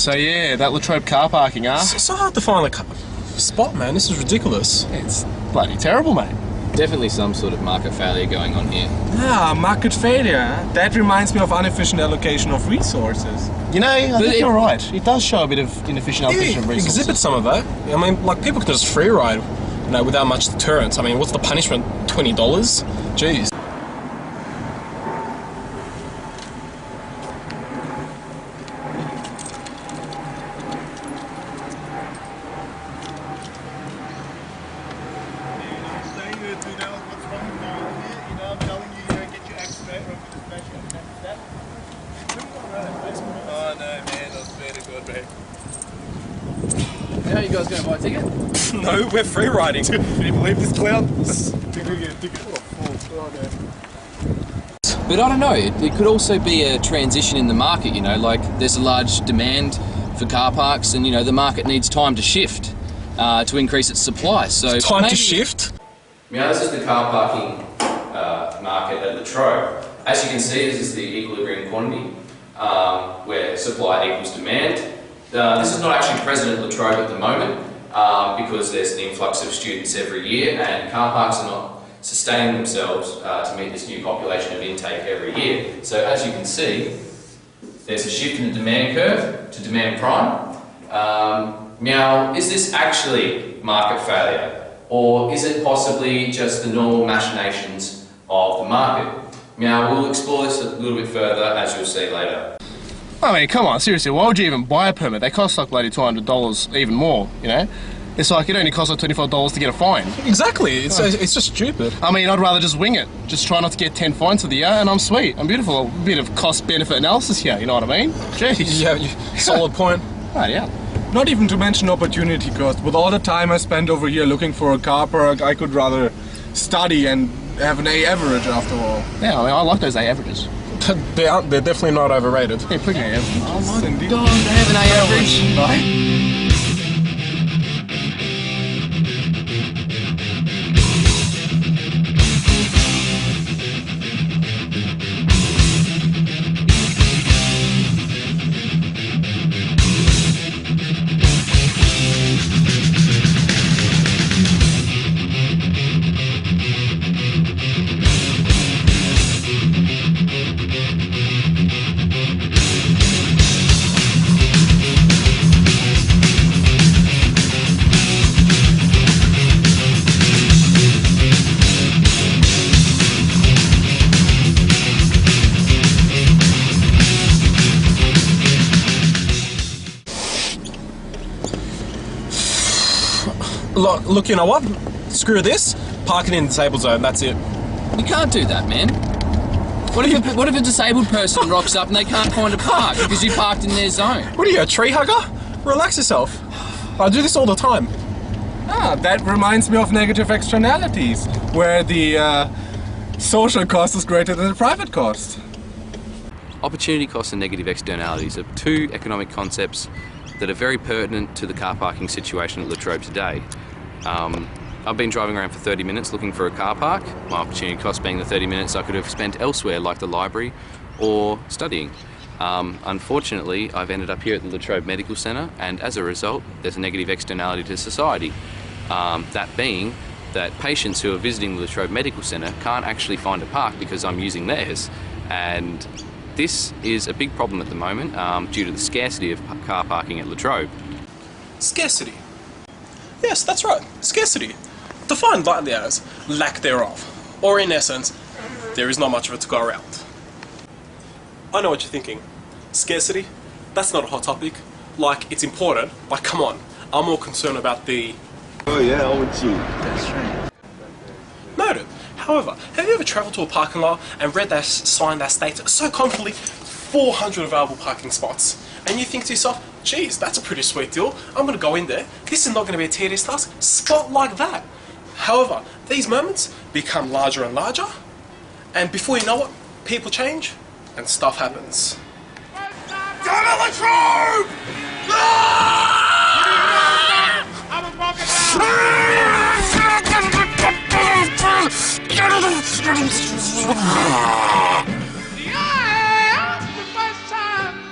So yeah, that Latrobe car parking, huh? It's so hard to find a spot, man. This is ridiculous. It's bloody terrible, mate. Definitely some sort of market failure going on here. Ah, market failure. Huh? That reminds me of inefficient allocation of resources. You know, I think you're right. It does show a bit of inefficient allocation of resources. Exhibit some of that. I mean, like, people can just free ride, you know, without much deterrence. I mean, what's the punishment? $20? Jeez. How are you guys going to buy a ticket? No, we're free riding. Can you believe this clown? But I don't know, it could also be a transition in the market, you know, like there's a large demand for car parks and, you know, the market needs time to shift to increase its supply. So Time to shift? Now this is the car parking market at Latrobe. As you can see, this is the equilibrium quantity where supply equals demand. This is not actually present at Latrobe at the moment because there's an influx of students every year and car parks are not sustaining themselves to meet this new population of intake every year. So as you can see, there's a shift in the demand curve to demand prime. Now, is this actually market failure or is it possibly just the normal machinations of the market? Now, we'll explore this a little bit further as you'll see later. I mean, come on, seriously, why would you even buy a permit? They cost like bloody $200, even more, you know? It's like, it only costs like $25 to get a fine. Exactly, it's just stupid. I mean, I'd rather just wing it. Just try not to get 10 fines for the year, and I'm sweet. I'm beautiful. A bit of cost-benefit analysis here, you know what I mean? Jeez. Yeah, solid point. Oh, yeah. Not even to mention opportunity cost. With all the time I spent over here looking for a car park, I could rather study and have an A average after all. Yeah, I mean, I like those A averages. They're definitely not overrated. Yeah, pretty A average. Oh my God, they have an A average. Right? Look, you know what? Screw this. Parking in the disabled zone, that's it. You can't do that, man. What if a disabled person rocks up and they can't find a park because you parked in their zone? What are you, a tree hugger? Relax yourself. I do this all the time. Ah, that reminds me of negative externalities, where the social cost is greater than the private cost. Opportunity costs and negative externalities are two economic concepts that are very pertinent to the car parking situation at Latrobe today. I've been driving around for 30 minutes looking for a car park, my opportunity cost being the 30 minutes I could have spent elsewhere like the library or studying. Unfortunately, I've ended up here at the Latrobe Medical Centre and as a result there's a negative externality to society. That being that patients who are visiting the Trobe Medical Centre can't actually find a park because I'm using theirs, and this is a big problem at the moment due to the scarcity of car parking at Latrobe. Scarcity. Yes, that's right, scarcity. Defined lightly as lack thereof, or in essence, there is not much of it to go around. I know what you're thinking. Scarcity? That's not a hot topic. Like, it's important, but come on, I'm more concerned about the... Oh yeah, I want you. That's right. Noted. However, have you ever travelled to a parking lot and read that sign that states so confidently 400 available parking spots? And you think to yourself, geez, that's a pretty sweet deal. I'm going to go in there. This is not going to be a tedious task. Spot like that. However, these moments become larger and larger, and before you know it, people change and stuff happens. Damn it, Latrobe!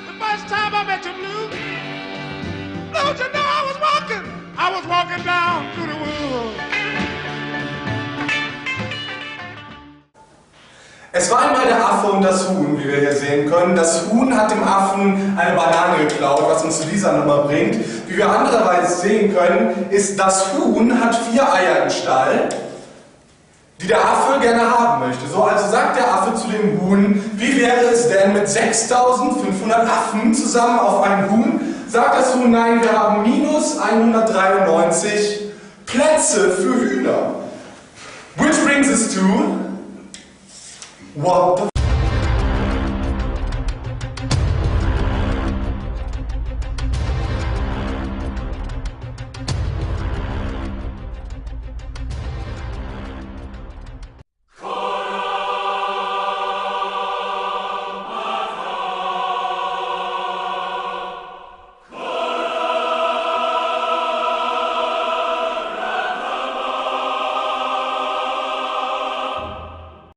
The first time I met you, Blue, walking down through the woods. Es war einmal der Affe und das Huhn, wie wir hier sehen können. Das Huhn hat dem Affen eine Banane geklaut, was uns zu dieser Nummer bringt. Wie wir andererseits sehen können, ist das Huhn hat 4 Eier im Stall, die der Affe gerne haben möchte. So, also sagt der Affe zu dem Huhn, wie wäre es denn mit 6500 Affen zusammen auf ein Huhn? Sagt das Huhn, nein, wir haben minus 193 Plätze für Hühner. Which brings us to... What the